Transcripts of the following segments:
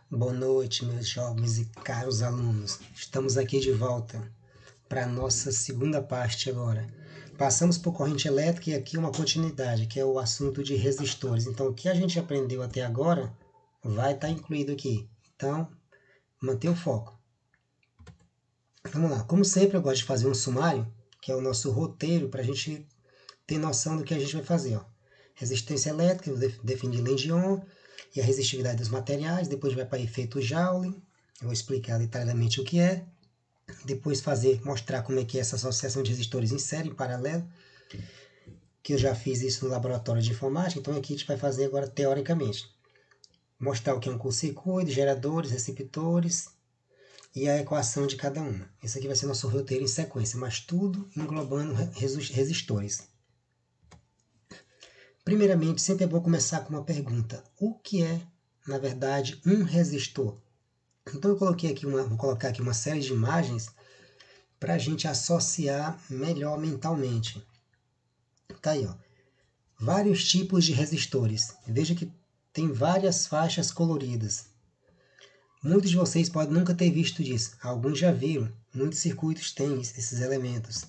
Boa noite, meus jovens e caros alunos. Estamos aqui de volta para a nossa segunda parte agora. Passamos por corrente elétrica e aqui uma continuidade, que é o assunto de resistores. Então, o que a gente aprendeu até agora vai estar incluído aqui. Então, manter o foco. Vamos lá. Como sempre, eu gosto de fazer um sumário, que é o nosso roteiro, para a gente ter noção do que a gente vai fazer. Ó. Resistência elétrica, eu defini Lendion, e a resistividade dos materiais, depois vai para efeito Joule, eu vou explicar detalhadamente o que é, depois mostrar como é que é essa associação de resistores em série, em paralelo, que eu já fiz isso no laboratório de informática, então aqui a gente vai fazer agora teoricamente. Mostrar o que é um curto-circuito, geradores, receptores e a equação de cada uma. Esse aqui vai ser nosso roteiro em sequência, mas tudo englobando resistores. Primeiramente, sempre é bom começar com uma pergunta. O que é, na verdade, um resistor? Então eu vou colocar aqui uma série de imagens para a gente associar melhor mentalmente. Tá aí, ó. Vários tipos de resistores. Veja que tem várias faixas coloridas. Muitos de vocês podem nunca ter visto disso. Alguns já viram. Muitos circuitos têm esses elementos.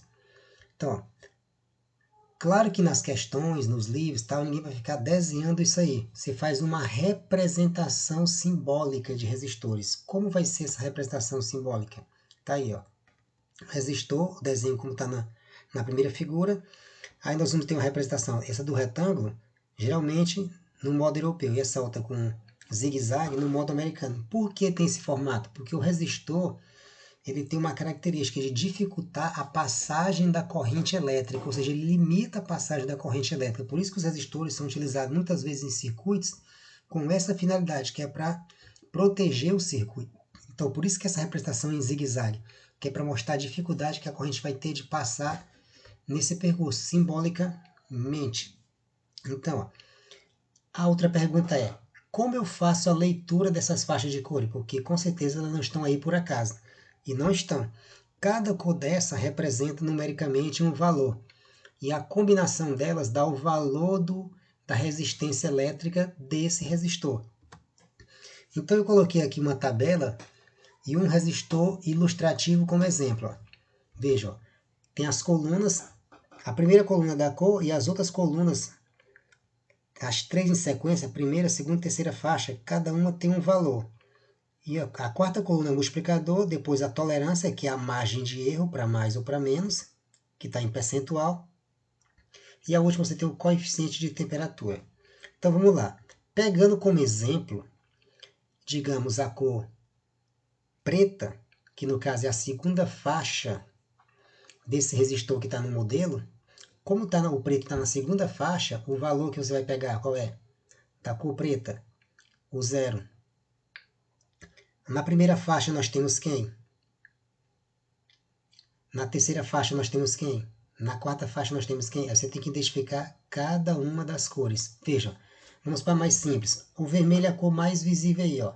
Então, ó, claro que nas questões, nos livros, tal, ninguém vai ficar desenhando isso aí. Você faz uma representação simbólica de resistores. Como vai ser essa representação simbólica? Tá aí, ó. Resistor, o desenho como está na primeira figura. Aí nós vamos ter uma representação, essa do retângulo, geralmente no modo europeu, e essa outra com zigue-zague no modo americano. Por que tem esse formato? Porque o resistor ele tem uma característica de dificultar a passagem da corrente elétrica, ou seja, ele limita a passagem da corrente elétrica. Por isso que os resistores são utilizados muitas vezes em circuitos com essa finalidade, que é para proteger o circuito. Então, por isso que essa representação é em zigue-zague, que é para mostrar a dificuldade que a corrente vai ter de passar nesse percurso, simbolicamente. Então, ó, a outra pergunta é, como eu faço a leitura dessas faixas de cor? Porque com certeza elas não estão aí por acaso. E não estão. Cada cor dessa representa numericamente um valor. E a combinação delas dá o valor da resistência elétrica desse resistor. Então eu coloquei aqui uma tabela e um resistor ilustrativo como exemplo. Ó. Veja, ó, tem as colunas, a primeira coluna da cor e as outras colunas, as três em sequência, primeira, segunda e terceira faixa, cada uma tem um valor. E a quarta coluna é o multiplicador, depois a tolerância, que é a margem de erro para mais ou para menos, que está em percentual. E a última você tem o coeficiente de temperatura. Então vamos lá. Pegando como exemplo, digamos a cor preta, que no caso é a segunda faixa desse resistor que está no modelo, como o preto está na segunda faixa, o valor que você vai pegar, qual é? Da cor preta, o 0. Na primeira faixa nós temos quem? Na terceira faixa nós temos quem? Na quarta faixa nós temos quem? Você tem que identificar cada uma das cores. Vejam, vamos para mais simples. O vermelho é a cor mais visível aí, ó,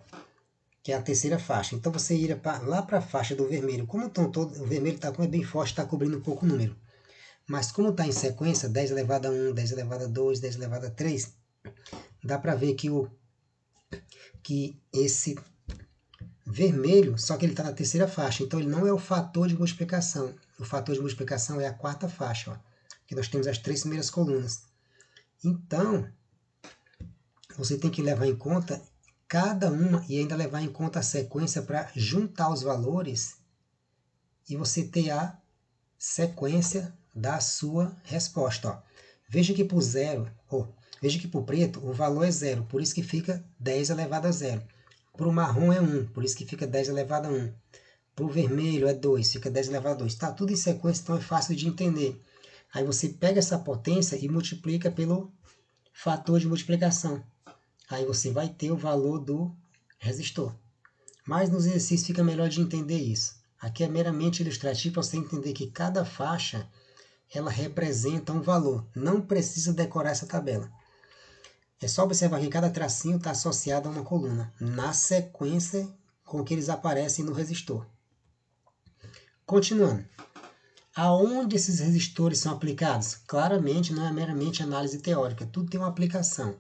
que é a terceira faixa. Então você ira lá para a faixa do vermelho. Como o vermelho está é bem forte, está cobrindo um pouco o número. Mas como está em sequência, 10 elevado a 1, 10 elevado a 2, 10 elevado a 3, dá para ver que esse vermelho, só que ele está na terceira faixa, então ele não é o fator de multiplicação. O fator de multiplicação é a quarta faixa, ó, que nós temos as três primeiras colunas. Então, você tem que levar em conta cada uma e ainda levar em conta a sequência para juntar os valores e você ter a sequência da sua resposta. Ó. Veja que para o zero, veja que para o preto o valor é 0, por isso que fica 10 elevado a 0. Para o marrom é 1, por isso que fica 10 elevado a 1. Para o vermelho é 2, fica 10 elevado a 2. Está tudo em sequência, então é fácil de entender. Aí você pega essa potência e multiplica pelo fator de multiplicação. Aí você vai ter o valor do resistor. Mas nos exercícios fica melhor de entender isso. Aqui é meramente ilustrativo para você entender que cada faixa ela representa um valor. Não precisa decorar essa tabela. É só observar que cada tracinho está associado a uma coluna, na sequência com que eles aparecem no resistor. Continuando. Aonde esses resistores são aplicados? Claramente não é meramente análise teórica, tudo tem uma aplicação.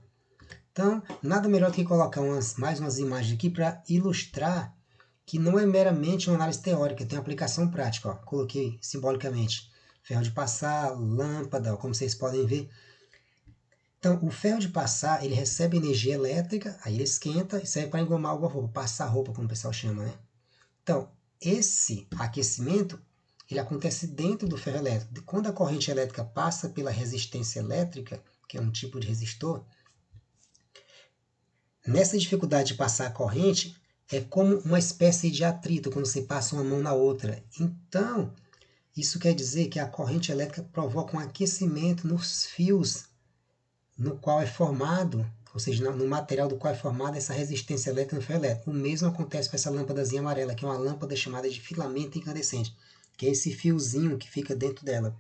Então, nada melhor do que colocar mais umas imagens aqui para ilustrar que não é meramente uma análise teórica, tem uma aplicação prática. Ó. Coloquei simbolicamente ferro de passar, lâmpada, ó, como vocês podem ver. Então, o ferro de passar, ele recebe energia elétrica, aí ele esquenta e serve para engomar alguma roupa, passar roupa, como o pessoal chama, né? Então, esse aquecimento, ele acontece dentro do ferro elétrico. Quando a corrente elétrica passa pela resistência elétrica, que é um tipo de resistor, nessa dificuldade de passar a corrente, é como uma espécie de atrito, quando você passa uma mão na outra. Então, isso quer dizer que a corrente elétrica provoca um aquecimento nos fios no qual é formado, ou seja, no material do qual é formada essa resistência elétrica no ferro elétrico. O mesmo acontece com essa lâmpadazinha amarela, que é uma lâmpada chamada de filamento incandescente, que é esse fiozinho que fica dentro dela.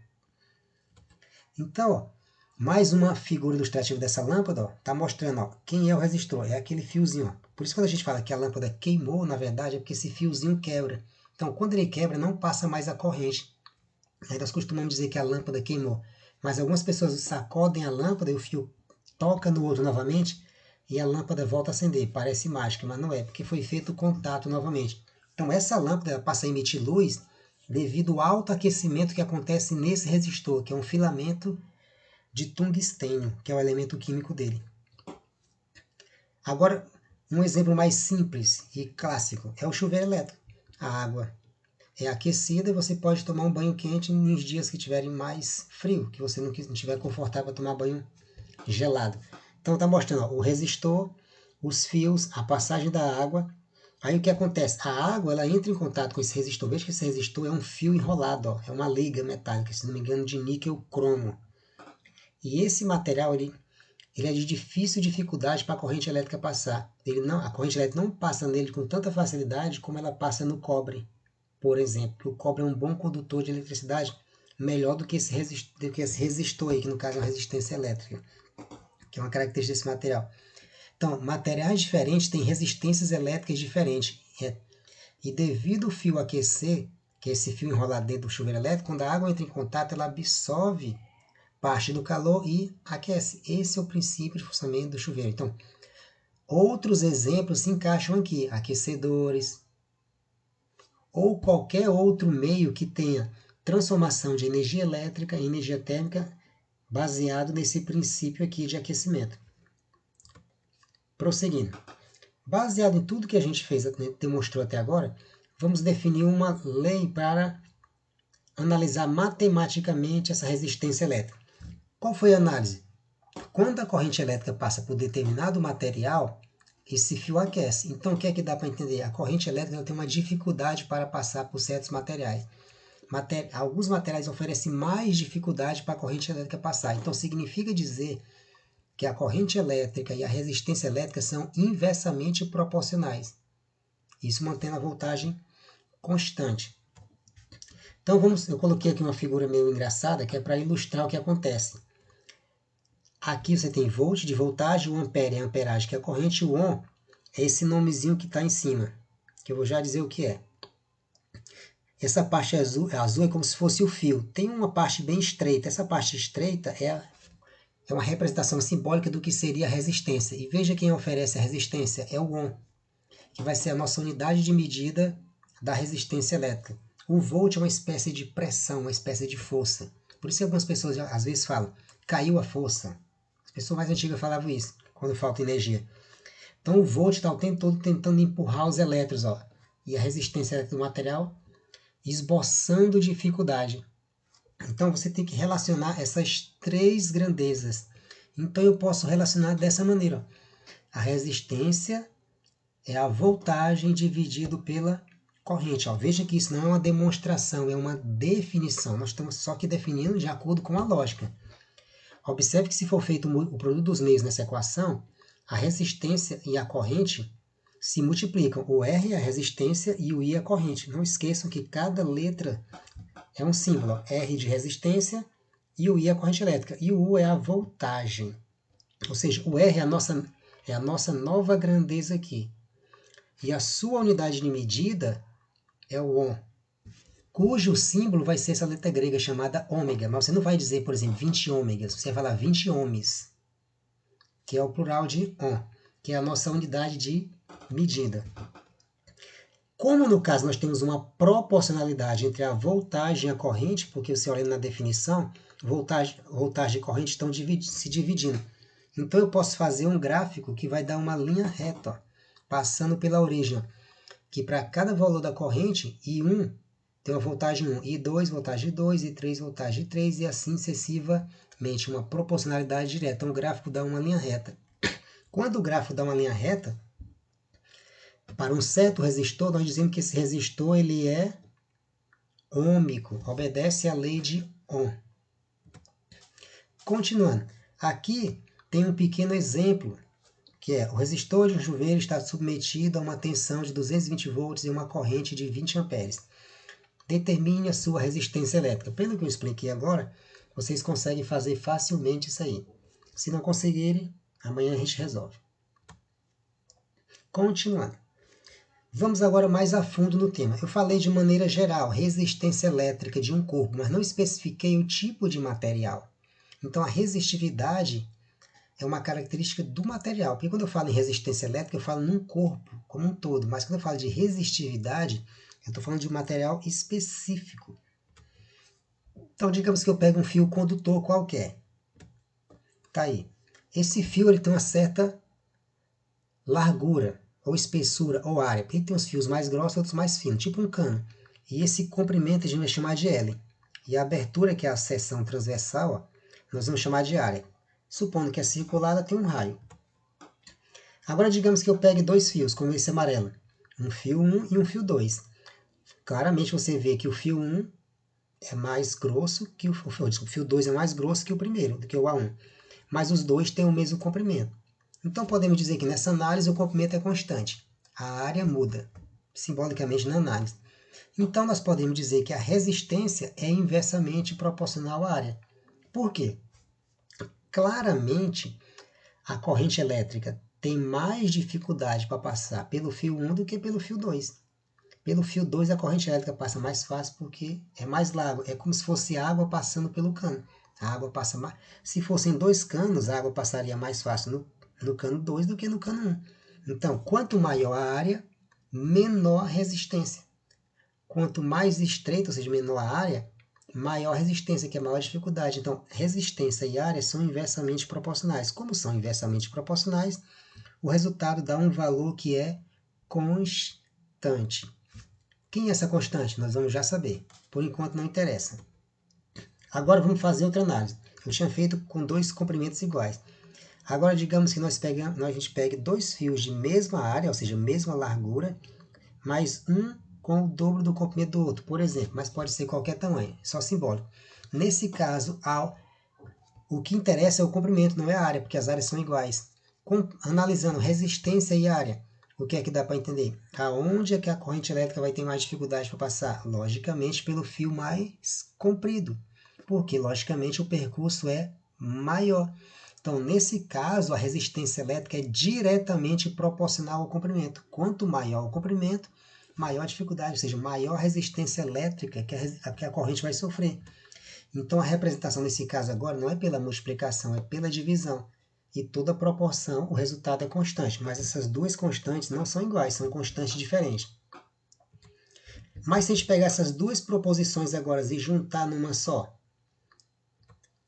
Então, ó, mais uma figura ilustrativa dessa lâmpada, está mostrando ó, quem é o resistor, é aquele fiozinho. Ó. Por isso quando a gente fala que a lâmpada queimou, na verdade é porque esse fiozinho quebra. Então, quando ele quebra, não passa mais a corrente. Aí nós costumamos dizer que a lâmpada queimou, mas algumas pessoas sacodem a lâmpada e o fio toca no outro novamente e a lâmpada volta a acender. Parece mágica, mas não é, porque foi feito o contato novamente. Então essa lâmpada passa a emitir luz devido ao alto aquecimento que acontece nesse resistor, que é um filamento de tungstênio, que é o elemento químico dele. Agora, um exemplo mais simples e clássico é o chuveiro elétrico. A água é aquecida e você pode tomar um banho quente nos dias que tiverem mais frio, que você não estiver confortável para tomar banho gelado. Então está mostrando ó, o resistor, os fios, a passagem da água. Aí o que acontece? A água ela entra em contato com esse resistor. Veja que esse resistor é um fio enrolado, ó, é uma liga metálica, se não me engano, de níquel cromo. E esse material ele é de difícil dificuldade para a corrente elétrica passar. A corrente elétrica não passa nele com tanta facilidade como ela passa no cobre, por exemplo. O cobre é um bom condutor de eletricidade, melhor do que esse resistor aí, que no caso é uma resistência elétrica, que é uma característica desse material. Então, materiais diferentes têm resistências elétricas diferentes. E devido ao fio aquecer, que é esse fio enrolado dentro do chuveiro elétrico, quando a água entra em contato, ela absorve parte do calor e aquece. Esse é o princípio de funcionamento do chuveiro. Então, outros exemplos se encaixam aqui. Aquecedores ou qualquer outro meio que tenha transformação de energia elétrica em energia térmica baseado nesse princípio aqui de aquecimento. Prosseguindo. Baseado em tudo que a gente fez, demonstrou até agora, vamos definir uma lei para analisar matematicamente essa resistência elétrica. Qual foi a análise? Quando a corrente elétrica passa por determinado material, esse fio aquece. Então, o que é que dá para entender? A corrente elétrica tem uma dificuldade para passar por certos materiais. Alguns materiais oferecem mais dificuldade para a corrente elétrica passar. Então, significa dizer que a corrente elétrica e a resistência elétrica são inversamente proporcionais. Isso mantendo a voltagem constante. Então, eu coloquei aqui uma figura meio engraçada, que é para ilustrar o que acontece. Aqui você tem volt de voltagem, o ampere é a amperagem, que é a corrente, o ohm é esse nomezinho que está em cima, que eu vou já dizer o que é. Essa parte azul é como se fosse o fio. Tem uma parte bem estreita. Essa parte estreita é uma representação simbólica do que seria a resistência. E veja quem oferece a resistência, é o ohm, que vai ser a nossa unidade de medida da resistência elétrica. O volt é uma espécie de pressão, uma espécie de força. Por isso que algumas pessoas às vezes falam, caiu a força. As pessoas mais antigas falavam isso, quando falta energia. Então o volt está o tempo todo tentando empurrar os elétrons, ó, e a resistência elétrica do material esboçando dificuldade. Então você tem que relacionar essas três grandezas. Então eu posso relacionar dessa maneira. Ó. A resistência é a voltagem dividido pela corrente. Ó. Veja que isso não é uma demonstração, é uma definição. Nós estamos só que definindo de acordo com a lógica. Observe que se for feito o produto dos meios nessa equação, a resistência e a corrente se multiplicam. O R é a resistência e o I é a corrente. Não esqueçam que cada letra é um símbolo. R de resistência e o I é a corrente elétrica. E o U é a voltagem. Ou seja, o R é a nossa nova grandeza aqui. E a sua unidade de medida é o Ohm, cujo símbolo vai ser essa letra grega chamada ômega. Mas você não vai dizer, por exemplo, 20 ômegas. Você vai falar 20 ohms, que é o plural de ohm, que é a nossa unidade de medida. Como no caso nós temos uma proporcionalidade entre a voltagem e a corrente, porque você olha na definição, voltagem e corrente estão se dividindo. Então eu posso fazer um gráfico que vai dar uma linha reta, ó, passando pela origem, que para cada valor da corrente, I1 tem uma voltagem 1, I2, voltagem 2, I3, voltagem 3, e assim sucessivamente, uma proporcionalidade direta. Então o gráfico dá uma linha reta. Quando o gráfico dá uma linha reta, para um certo resistor, nós dizemos que esse resistor ele é ôhmico, obedece à lei de Ohm. Continuando, aqui tem um pequeno exemplo, que é o resistor de um chuveiro está submetido a uma tensão de 220 volts e uma corrente de 20 amperes. Determine a sua resistência elétrica. Pelo que eu expliquei agora, vocês conseguem fazer facilmente isso aí. Se não conseguirem, amanhã a gente resolve. Continuando. Vamos agora mais a fundo no tema. Eu falei de maneira geral, resistência elétrica de um corpo, mas não especifiquei o tipo de material. Então, a resistividade é uma característica do material. Porque quando eu falo em resistência elétrica, eu falo num corpo como um todo. Mas quando eu falo de resistividade, eu estou falando de um material específico. Então, digamos que eu pego um fio condutor qualquer. Tá aí. Esse fio ele tem uma certa largura, ou espessura, ou área. Porque tem uns fios mais grossos e outros mais finos, tipo um cano. E esse comprimento a gente vai chamar de L. E a abertura, que é a seção transversal, ó, nós vamos chamar de área. Supondo que a circulada tem um raio. Agora, digamos que eu pegue dois fios, como esse amarelo. Um fio 1 e um fio 2. Claramente você vê que o fio 1 é mais grosso que o fio 2 é mais grosso que o primeiro, do que o A1. Mas os dois têm o mesmo comprimento. Então podemos dizer que nessa análise o comprimento é constante. A área muda, simbolicamente na análise. Então nós podemos dizer que a resistência é inversamente proporcional à área. Por quê? Claramente a corrente elétrica tem mais dificuldade para passar pelo fio 1 do que pelo fio 2. Pelo fio 2 a corrente elétrica passa mais fácil porque é mais largo. É como se fosse água passando pelo cano. A água passa mais. Se fossem dois canos, a água passaria mais fácil no cano 2 do que no cano 1. Então, quanto maior a área, menor a resistência. Quanto mais estreita, ou seja, menor a área, maior a resistência, que é a maior dificuldade. Então, resistência e área são inversamente proporcionais. Como são inversamente proporcionais, o resultado dá um valor que é constante. Quem é essa constante? Nós vamos já saber. Por enquanto não interessa. Agora vamos fazer outra análise. Eu tinha feito com dois comprimentos iguais. Agora digamos que a gente pegue dois fios de mesma área, ou seja, mesma largura, mas um com o dobro do comprimento do outro, por exemplo, mas pode ser qualquer tamanho, só simbólico. Nesse caso, o que interessa é o comprimento, não é a área, porque as áreas são iguais. Analisando resistência e área, o que é que dá para entender? Aonde é que a corrente elétrica vai ter mais dificuldade para passar? Logicamente, pelo fio mais comprido, porque, logicamente, o percurso é maior. Então, nesse caso, a resistência elétrica é diretamente proporcional ao comprimento. Quanto maior o comprimento, maior a dificuldade, ou seja, maior resistência elétrica que a corrente vai sofrer. Então, a representação nesse caso agora não é pela multiplicação, é pela divisão. E toda proporção, o resultado é constante. Mas essas duas constantes não são iguais, são constantes diferentes. Mas se a gente pegar essas duas proposições agora e juntar numa só,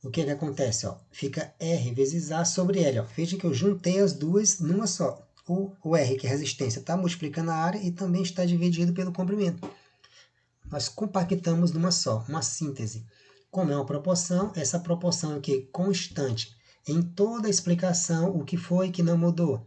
o que acontece? Ó? Fica R vezes A sobre L. Ó. Veja que eu juntei as duas numa só. O R, que é resistência, está multiplicando a área e também está dividido pelo comprimento. Nós compactamos numa só, uma síntese. Como é uma proporção, essa proporção é o quê? Constante. Em toda a explicação, o que foi que não mudou?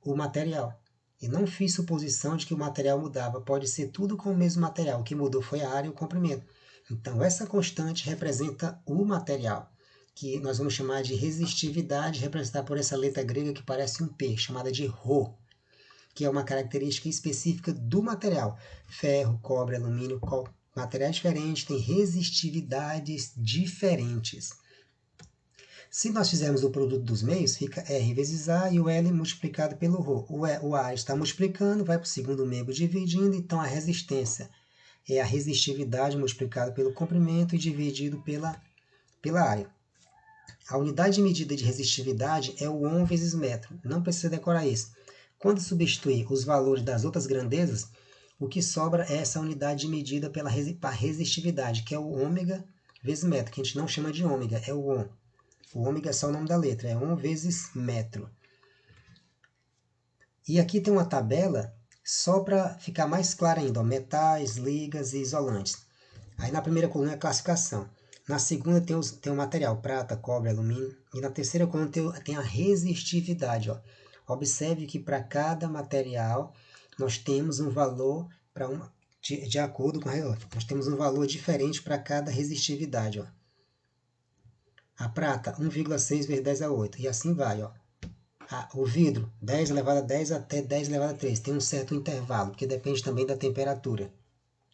O material. E não fiz suposição de que o material mudava. Pode ser tudo com o mesmo material. O que mudou foi a área e o comprimento. Então, essa constante representa o material, que nós vamos chamar de resistividade, representada por essa letra grega que parece um P, chamada de Rho, que é uma característica específica do material. Ferro, cobre, alumínio, materiais diferentes têm resistividades diferentes. Se nós fizermos o produto dos meios, fica R vezes A e o L multiplicado pelo Rho. O A está multiplicando, vai para o segundo membro dividindo, então a resistência é a resistividade multiplicada pelo comprimento e dividido pela área. A unidade de medida de resistividade é o ohm vezes metro. Não precisa decorar isso. Quando substituir os valores das outras grandezas, o que sobra é essa unidade de medida pela resistividade, que é o ômega vezes metro, que a gente não chama de ômega, é o ohm. O ômega é só o nome da letra, é ohm vezes metro. E aqui tem uma tabela, só para ficar mais claro ainda, ó, metais, ligas e isolantes. Aí na primeira coluna é a classificação. Na segunda tem o material, prata, cobre, alumínio. E na terceira coluna tem a resistividade. Ó. Observe que para cada material nós temos um valor de acordo com a nós temos um valor diferente para cada resistividade. Ó. A prata, 1,6 vezes 10 a 8. E assim vai. Ó. O vidro, 10 elevado a 10 até 10 elevado a 3. Tem um certo intervalo, porque depende também da temperatura.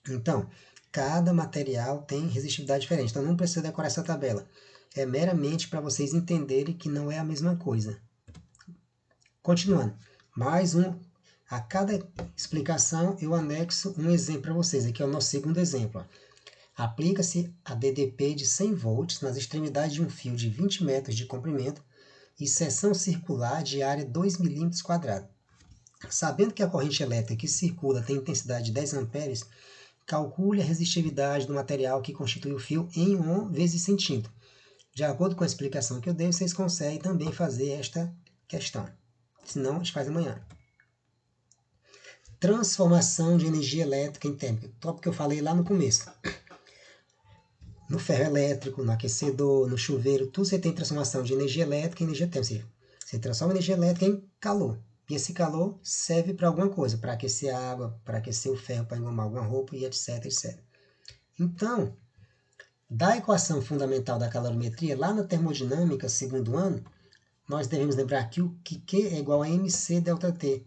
Então, cada material tem resistividade diferente. Então, não precisa decorar essa tabela. É meramente para vocês entenderem que não é a mesma coisa. Continuando. A cada explicação, eu anexo um exemplo para vocês. Aqui é o nosso segundo exemplo. Aplica-se a DDP de 100 volts nas extremidades de um fio de 20 metros de comprimento e seção circular de área 2 milímetros quadrados. Sabendo que a corrente elétrica que circula tem intensidade de 10 amperes, calcule a resistividade do material que constitui o fio em ohm vezes centímetro. De acordo com a explicação que eu dei, vocês conseguem também fazer esta questão. Se não, a gente faz amanhã. Transformação de energia elétrica em térmica. Tópico que eu falei lá no começo. No ferro elétrico, no aquecedor, no chuveiro, tudo você tem transformação de energia elétrica em energia térmica. Você transforma energia elétrica em calor. E esse calor serve para alguma coisa, para aquecer a água, para aquecer o ferro, para engomar alguma roupa e etc, etc. Então, da equação fundamental da calorimetria, lá na termodinâmica, segundo ano, nós devemos lembrar que o Q é igual a mc delta T.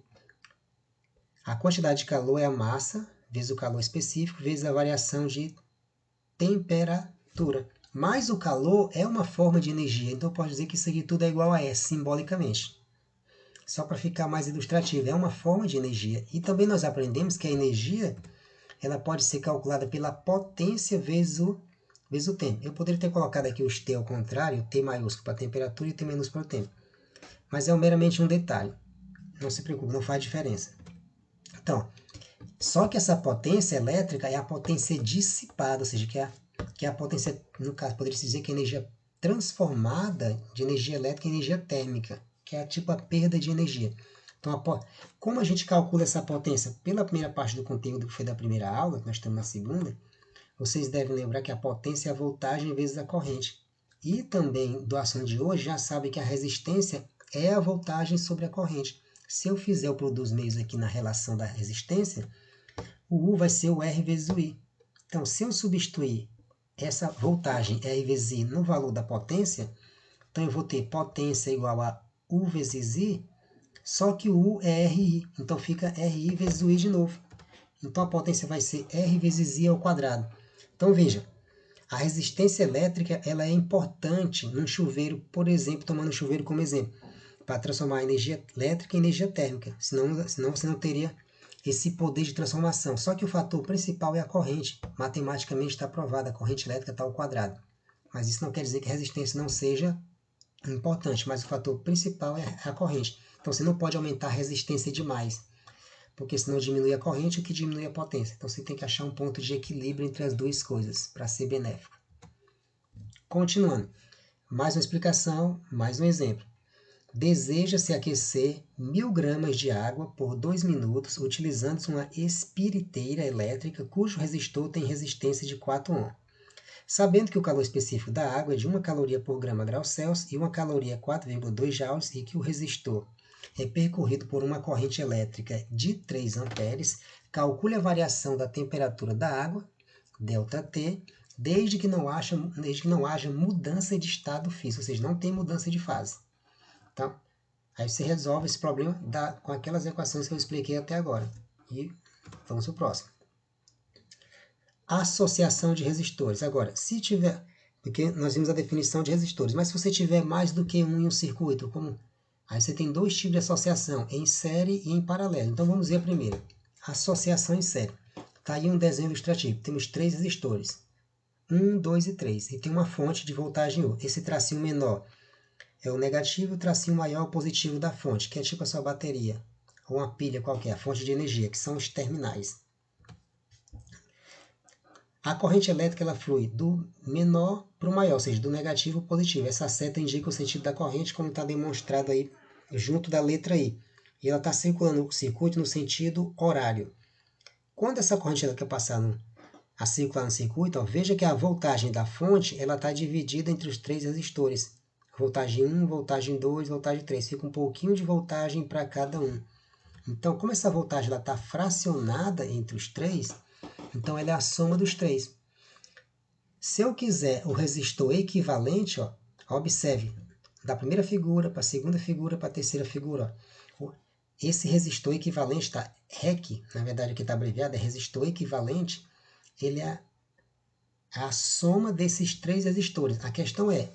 A quantidade de calor é a massa, vezes o calor específico, vezes a variação de temperatura. Mas o calor é uma forma de energia, então pode dizer que isso aqui tudo é igual a S, simbolicamente. Só para ficar mais ilustrativo, é uma forma de energia. E também nós aprendemos que a energia ela pode ser calculada pela potência vezes o tempo. Eu poderia ter colocado aqui os T ao contrário, T maiúsculo para temperatura e T minúsculo para o tempo. Mas é meramente um detalhe. Não se preocupe, não faz diferença. Então, só que essa potência elétrica é a potência dissipada, ou seja, que é a potência, no caso, poderia-se dizer que é a energia transformada de energia elétrica em energia térmica, que é tipo a perda de energia. Então, como a gente calcula essa potência? Pela primeira parte do conteúdo que foi da primeira aula, que nós estamos na segunda, vocês devem lembrar que a potência é a voltagem vezes a corrente. E também, do assunto de hoje, já sabe que a resistência é a voltagem sobre a corrente. Se eu fizer o produto meios aqui na relação da resistência, o U vai ser o R vezes o I. Então, se eu substituir essa voltagem R vezes I no valor da potência, então eu vou ter potência igual a U vezes I, só que o U é RI, então fica RI vezes o I de novo. Então a potência vai ser R vezes I ao quadrado. Então veja, a resistência elétrica ela é importante num chuveiro, por exemplo, tomando o chuveiro como exemplo, para transformar a energia elétrica em energia térmica, senão você não teria esse poder de transformação. Só que o fator principal é a corrente. Matematicamente está provado, a corrente elétrica está ao quadrado. Mas isso não quer dizer que a resistência não seja importante, mas o fator principal é a corrente. Então você não pode aumentar a resistência demais, porque senão diminui a corrente, o que diminui a potência. Então você tem que achar um ponto de equilíbrio entre as duas coisas para ser benéfico. Continuando, mais uma explicação, mais um exemplo. Deseja-se aquecer 1000 gramas de água por 2 minutos utilizando uma espiriteira elétrica cujo resistor tem resistência de 4 ohm. Sabendo que o calor específico da água é de 1 caloria por grama grau Celsius e 1 caloria é 4,2 joules e que o resistor é percorrido por uma corrente elétrica de 3 amperes, calcule a variação da temperatura da água, ΔT, desde que não haja mudança de estado físico, ou seja, não tem mudança de fase. Então, aí você resolve esse problema com aquelas equações que eu expliquei até agora. E vamos para o próximo. Associação de resistores. Agora, se tiver, porque nós vimos a definição de resistores, mas se você tiver mais do que um em um circuito, aí você tem dois tipos de associação, em série e em paralelo. Então vamos ver a primeira. Associação em série. Está aí um desenho ilustrativo. Temos 3 resistores. 1, 2 e 3. E tem uma fonte de voltagem U. Esse tracinho menor é o negativo e o tracinho maior é o positivo da fonte, que é tipo a sua bateria, ou uma pilha qualquer, a fonte de energia, que são os terminais. A corrente elétrica ela flui do menor para o maior, ou seja, do negativo para o positivo. Essa seta indica o sentido da corrente, como está demonstrado aí junto da letra I. E ela está circulando o circuito no sentido horário. Quando essa corrente elétrica passar a circular no circuito, ó, veja que a voltagem da fonte está dividida entre os 3 resistores. Voltagem 1, voltagem 2, voltagem 3. Fica um pouquinho de voltagem para cada um. Então, como essa voltagem está fracionada entre os 3, então ela é a soma dos 3. Se eu quiser o resistor equivalente, ó, observe, da primeira figura para a segunda figura para a terceira figura. Ó, esse resistor equivalente, tá? REC, na verdade aqui está abreviado, é resistor equivalente, ele é a soma desses 3 resistores. A questão é,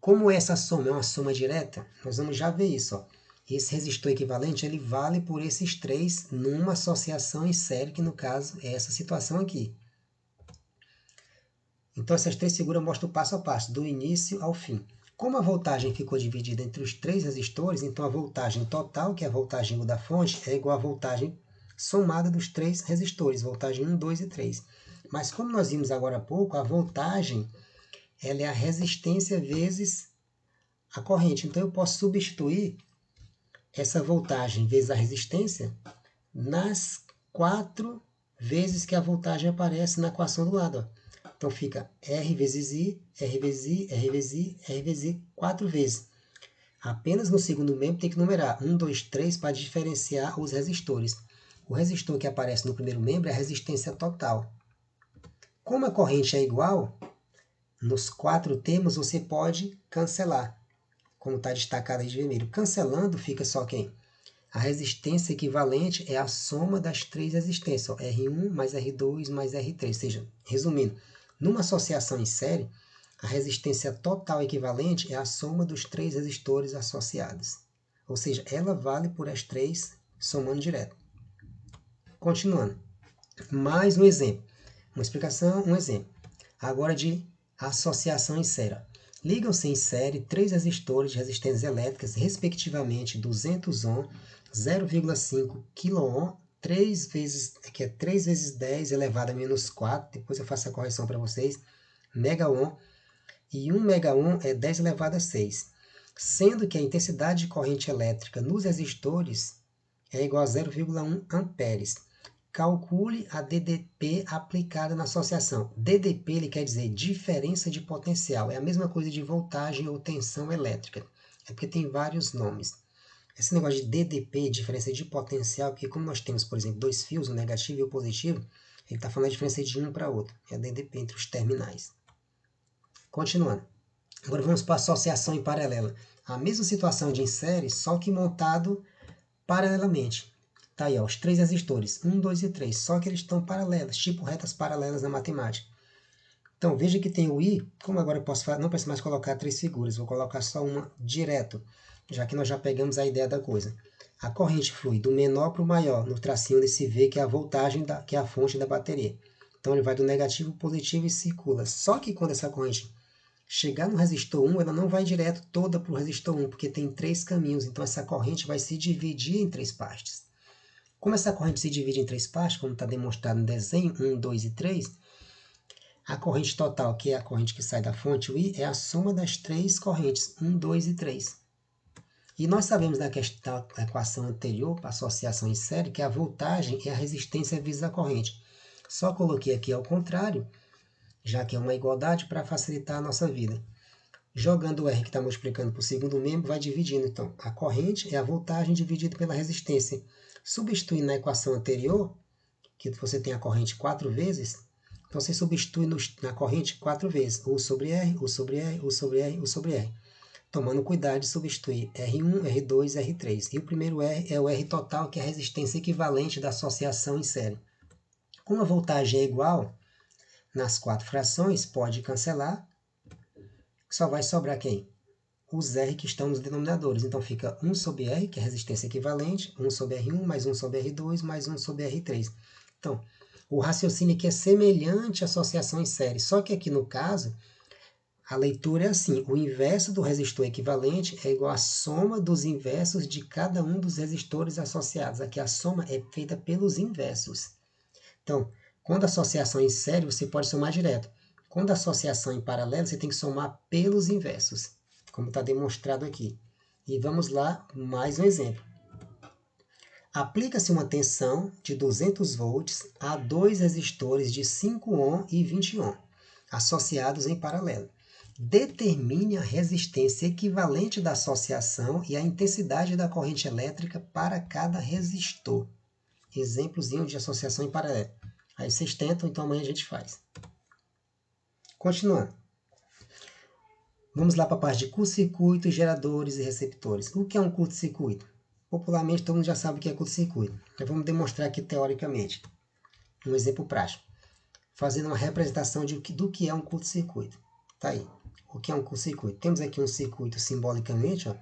como essa soma é uma soma direta, nós vamos já ver isso. Ó. Esse resistor equivalente ele vale por esses 3 numa associação em série, que no caso é essa situação aqui. Então essas 3 figuras mostram o passo a passo, do início ao fim. Como a voltagem ficou dividida entre os 3 resistores, então a voltagem total, que é a voltagem da fonte, é igual à voltagem somada dos 3 resistores, voltagem 1, 2 e 3. Mas como nós vimos agora há pouco, a voltagem ela é a resistência vezes a corrente. Então eu posso substituir essa voltagem vezes a resistência nas 4 vezes que a voltagem aparece na equação do lado. Ó. Então fica R vezes I, R vezes I, R vezes I, R vezes I, 4 vezes. Apenas no segundo membro tem que numerar 1, 2, 3 para diferenciar os resistores. O resistor que aparece no primeiro membro é a resistência total. Como a corrente é igual, nos 4 termos você pode cancelar, como está destacado aí de vermelho. Cancelando fica só quem? A resistência equivalente é a soma das 3 resistências, ó, R1 mais R2 mais R3. Ou seja, resumindo, numa associação em série, a resistência total equivalente é a soma dos 3 resistores associados. Ou seja, ela vale por as 3 somando direto. Continuando. Mais um exemplo. Uma explicação, um exemplo. Agora de associação em série. Ligam-se em série 3 resistores de resistências elétricas, respectivamente 200 ohm, 0,5 kΩ, 3 vezes 10 elevado a menos 4, depois eu faço a correção para vocês, megaohm, e 1 megaohm é 10 elevado a 6, sendo que a intensidade de corrente elétrica nos resistores é igual a 0,1 amperes. Calcule a DDP aplicada na associação. DDP ele quer dizer diferença de potencial. É a mesma coisa de voltagem ou tensão elétrica. É porque tem vários nomes. Esse negócio de DDP, diferença de potencial, porque como nós temos, por exemplo, 2 fios, o negativo e o positivo, ele está falando a diferença de um para outro. É a DDP entre os terminais. Continuando. Agora vamos para a associação em paralela. A mesma situação de em série, só que montado paralelamente. Tá aí, ó, os 3 resistores, 1, 2 e 3, só que eles estão paralelos, tipo retas paralelas na matemática. Então, veja que tem o I, como agora eu não preciso mais colocar 3 figuras, vou colocar só uma direto, já que nós já pegamos a ideia da coisa. A corrente flui do menor para o maior, no tracinho desse V, que é a voltagem, que é a fonte da bateria. Então, ele vai do negativo para o positivo e circula. Só que quando essa corrente chegar no resistor 1, ela não vai direto toda para o resistor 1, porque tem 3 caminhos, então essa corrente vai se dividir em 3 partes. Como essa corrente se divide em 3 partes, como está demonstrado no desenho, 1, 2 e 3, a corrente total, que é a corrente que sai da fonte, o I, é a soma das 3 correntes, 1, 2 e 3. E nós sabemos da equação anterior, para associação em série, que a voltagem é a resistência vezes a corrente. Só coloquei aqui ao contrário, já que é uma igualdade para facilitar a nossa vida. Jogando o R que está multiplicando por segundo membro, vai dividindo. Então, a corrente é a voltagem dividida pela resistência. Substituindo na equação anterior, que você tem a corrente 4 vezes, então você substitui na corrente 4 vezes. U sobre R, U sobre R, U sobre R, U sobre R. Tomando cuidado de substituir R1, R2, R3. E o primeiro R é o R total, que é a resistência equivalente da associação em série. Como a voltagem é igual nas 4 frações, pode cancelar. Só vai sobrar quem? Os R que estão nos denominadores. Então fica 1 sobre R, que é a resistência equivalente, 1 sobre R1, mais 1 sobre R2, mais 1 sobre R3. Então, o raciocínio aqui é semelhante à associação em série, só que aqui no caso, A leitura é assim: o inverso do resistor equivalente é igual à soma dos inversos de cada um dos resistores associados. Aqui a soma é feita pelos inversos. Então, quando a associação é em série, você pode somar direto. Quando a associação é em paralelo, você tem que somar pelos inversos, como está demonstrado aqui. E vamos lá, mais um exemplo. Aplica-se uma tensão de 200 volts a dois resistores de 5 ohm e 20 ohm, associados em paralelo. Determine a resistência equivalente da associação e a intensidade da corrente elétrica para cada resistor. Exemplozinho de associação em paralelo. Aí vocês tentam, então amanhã a gente faz. Continuando. Vamos lá para a parte de curto-circuito, geradores e receptores. O que é um curto-circuito? Popularmente todo mundo já sabe o que é curto-circuito. Então vamos demonstrar aqui teoricamente. Um exemplo prático. Fazendo uma representação do que é um curto-circuito. Tá aí. O que é um curto-circuito? Temos aqui um circuito simbolicamente. Ó.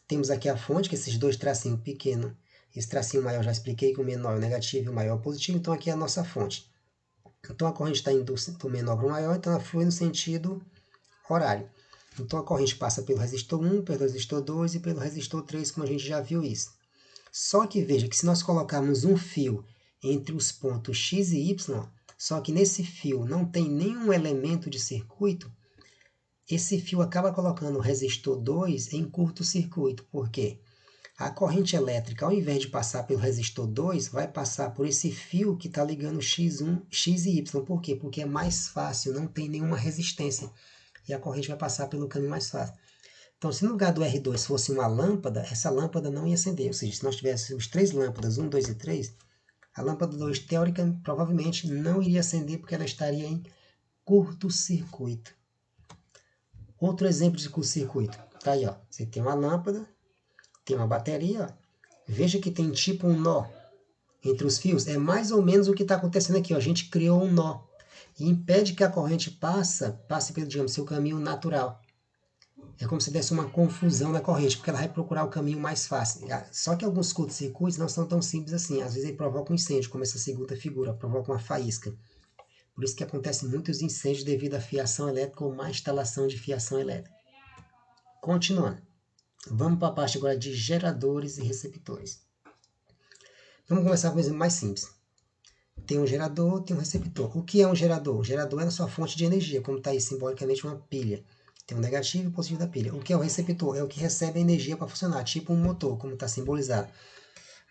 Temos aqui a fonte, que é esses dois tracinhos pequenos. Esse tracinho maior já expliquei que o menor é o negativo e o maior é o positivo. Então aqui é a nossa fonte. Então a corrente está indo do menor para o maior, então ela flui no sentido horário. Então a corrente passa pelo resistor 1, pelo resistor 2 e pelo resistor 3, como a gente já viu isso. Só que veja que se nós colocarmos um fio entre os pontos X e Y, só que nesse fio não tem nenhum elemento de circuito, esse fio acaba colocando o resistor 2 em curto-circuito. Por quê? A corrente elétrica, ao invés de passar pelo resistor 2, vai passar por esse fio que está ligando X1, X e Y. Por quê? Porque é mais fácil, não tem nenhuma resistência. E a corrente vai passar pelo caminho mais fácil. Então, se no lugar do R2 fosse uma lâmpada, essa lâmpada não ia acender. Ou seja, se nós tivéssemos 3 lâmpadas, 1, 2 e 3, a lâmpada 2, teoricamente, provavelmente não iria acender porque ela estaria em curto-circuito. Outro exemplo de curto-circuito. Tá aí, ó. Você tem uma lâmpada, tem uma bateria, ó. Veja que tem tipo um nó entre os fios. É mais ou menos o que está acontecendo aqui, ó. A gente criou um nó e impede que a corrente passe pelo, digamos, seu caminho natural. É como se desse uma confusão na corrente, porque ela vai procurar o caminho mais fácil. Só que alguns curtos-circuitos não são tão simples assim. Às vezes ele provoca um incêndio, como essa segunda figura, provoca uma faísca. Por isso que acontecem muitos incêndios devido à fiação elétrica ou má instalação de fiação elétrica. Continuando. Vamos para a parte agora de geradores e receptores. Vamos começar com um exemplo mais simples. Tem um gerador, tem um receptor. O que é um gerador? O gerador é a sua fonte de energia, como está aí simbolicamente uma pilha. Tem o negativo e o positivo da pilha. O que é o receptor? É o que recebe a energia para funcionar, tipo um motor, como está simbolizado.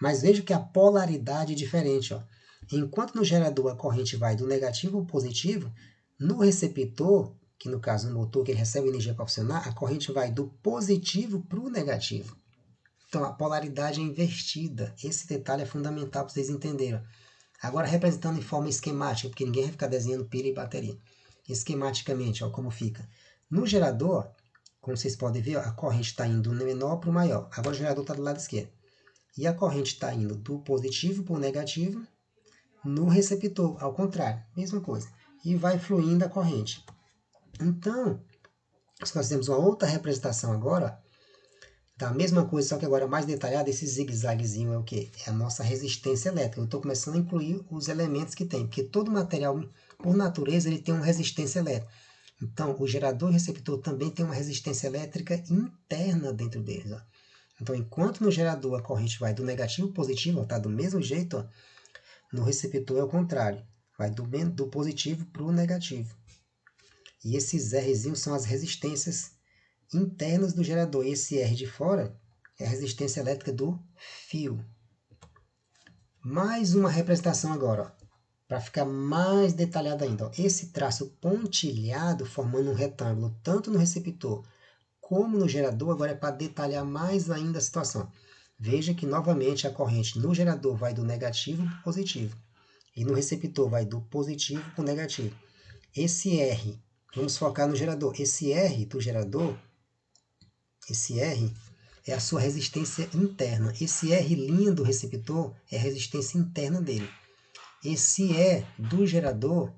Mas veja que a polaridade é diferente. Ó. Enquanto no gerador a corrente vai do negativo ao positivo, no receptor, que no caso o motor que recebe energia para funcionar, a corrente vai do positivo para o negativo. Então a polaridade é invertida. Esse detalhe é fundamental para vocês entenderem. Agora representando em forma esquemática, porque ninguém vai ficar desenhando pilha e bateria. Esquematicamente, ó, como fica. No gerador, como vocês podem ver, ó, a corrente está indo do menor para o maior. Agora o gerador está do lado esquerdo. E a corrente está indo do positivo para o negativo no receptor, ao contrário, mesma coisa. E vai fluindo a corrente. Então, se nós temos uma outra representação agora, da mesma coisa, só que agora mais detalhada, esse zigue-zaguezinho é o quê? É a nossa resistência elétrica. Eu estou começando a incluir os elementos que tem, porque todo material, por natureza, ele tem uma resistência elétrica. Então, o gerador e o receptor também tem uma resistência elétrica interna dentro deles. Ó. Então, enquanto no gerador a corrente vai do negativo para o positivo, está do mesmo jeito, ó, no receptor é o contrário. Vai do positivo para o negativo. E esses Rzinhos são as resistências internas do gerador. E esse R de fora é a resistência elétrica do fio. Mais uma representação agora, para ficar mais detalhado ainda. Ó. Esse traço pontilhado formando um retângulo, tanto no receptor como no gerador, agora é para detalhar mais ainda a situação. Veja que novamente a corrente no gerador vai do negativo para o positivo. E no receptor vai do positivo para o negativo. Esse R, vamos focar no gerador. Esse R do gerador, esse R é a sua resistência interna. Esse R' do receptor é a resistência interna dele. Esse E do gerador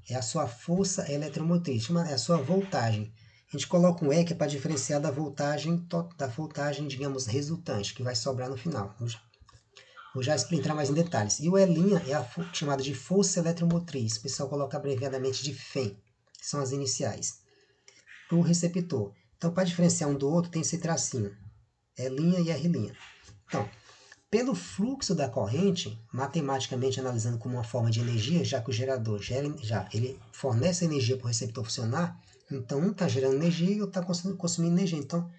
é a sua força eletromotriz, é a sua voltagem. A gente coloca um E que é para diferenciar da voltagem, digamos, resultante, que vai sobrar no final. Vou já entrar mais em detalhes. E o E' é a chamada de força eletromotriz. O pessoal coloca abreviadamente de FEM, que são as iniciais. para o receptor. Então, para diferenciar um do outro, tem esse tracinho, L' e R'. Então, pelo fluxo da corrente, matematicamente analisando como uma forma de energia, já que o gerador ele fornece energia para o receptor funcionar, então um está gerando energia e o outro está consumindo energia. Então,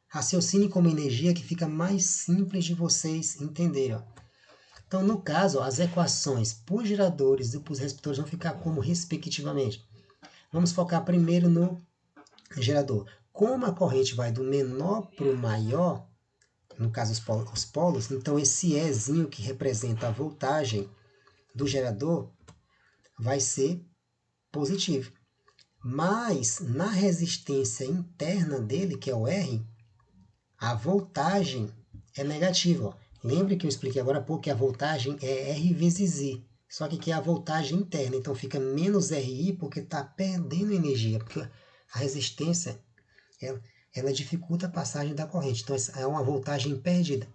raciocine como energia que fica mais simples de vocês entenderem. Ó. Então, no caso, ó, as equações para os geradores e para os receptores vão ficar como respectivamente. Vamos focar primeiro no gerador. Como a corrente vai do menor para o maior, no caso os polos, então esse Ezinho que representa a voltagem do gerador vai ser positivo. Mas na resistência interna dele, que é o R, a voltagem é negativa. Ó. Lembre que eu expliquei agora há pouco que a voltagem é R vezes I. Só que aqui é a voltagem interna, então fica menos RI porque está perdendo energia, porque a resistência ela dificulta a passagem da corrente, então é uma voltagem perdida.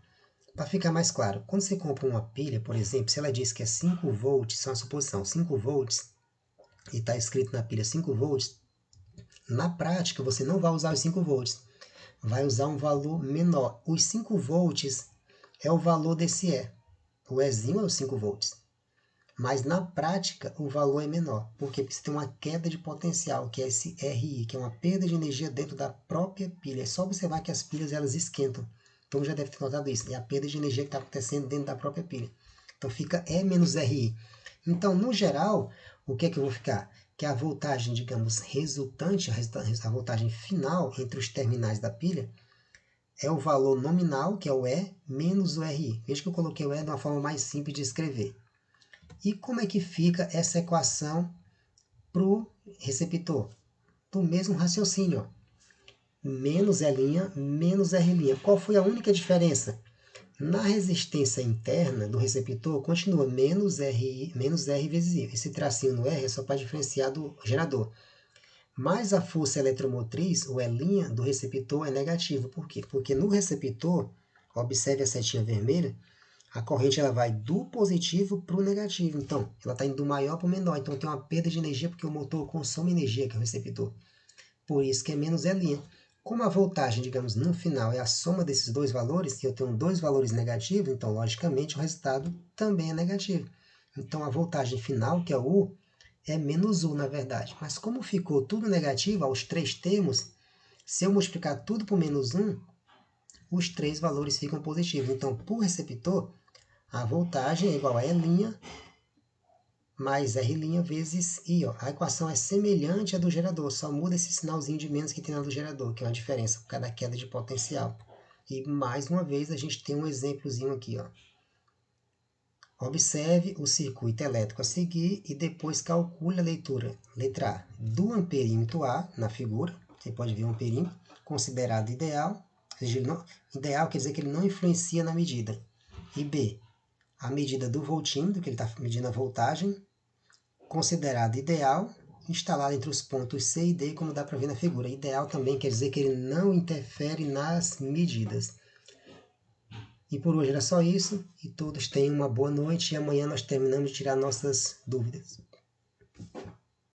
Para ficar mais claro, quando você compra uma pilha, por exemplo, se ela diz que é 5 volts, isso é uma suposição, 5 volts, e está escrito na pilha 5 volts, na prática você não vai usar os 5 volts, vai usar um valor menor. Os 5 volts é o valor desse E. O Ezinho é os 5 volts. Mas na prática o valor é menor. Por quê? Porque você tem uma queda de potencial, que é esse RI, que é uma perda de energia dentro da própria pilha. É só observar que as pilhas elas esquentam. Então já deve ter notado isso. É a perda de energia que está acontecendo dentro da própria pilha. Então fica E menos RI. Então, no geral, o que é que eu vou ficar? Que a voltagem, digamos, resultante, a voltagem final entre os terminais da pilha, é o valor nominal, que é o E, menos o RI. Veja que eu coloquei o E de uma forma mais simples de escrever. E como é que fica essa equação para o receptor? Do mesmo raciocínio. Ó. Menos E', menos R'. Qual foi a única diferença? Na resistência interna do receptor, continua menos R vezes I. Esse tracinho no R é só para diferenciar do gerador. Mas a força eletromotriz, o E' do receptor, é negativo. Por quê? Porque no receptor, observe a setinha vermelha, a corrente ela vai do positivo para o negativo. Então, ela está indo do maior para o menor. Então, tem uma perda de energia porque o motor consome energia, que é o receptor. Por isso que é menos E'. Como a voltagem, digamos, no final é a soma desses dois valores, e eu tenho dois valores negativos, então, logicamente, o resultado também é negativo. Então, a voltagem final, que é o U, é menos U, na verdade. Mas como ficou tudo negativo, aos três termos, se eu multiplicar tudo por menos 1, os três valores ficam positivos. Então, por receptor, a voltagem é igual a E' mais R' vezes I. Ó. A equação é semelhante à do gerador, só muda esse sinalzinho de menos que tem na do gerador, que é uma diferença por causa da queda de potencial. E mais uma vez a gente tem um exemplozinho aqui. Ó. Observe o circuito elétrico a seguir e depois calcule a leitura. Letra A, do amperímetro A, na figura, você pode ver o amperímetro, considerado ideal. Ou seja, ideal quer dizer que ele não influencia na medida. E B, a medida do voltímetro, que ele está medindo a voltagem, considerado ideal, instalado entre os pontos C e D, como dá para ver na figura. Ideal também quer dizer que ele não interfere nas medidas. E por hoje era só isso, e todos tenham uma boa noite, e amanhã nós terminamos de tirar nossas dúvidas.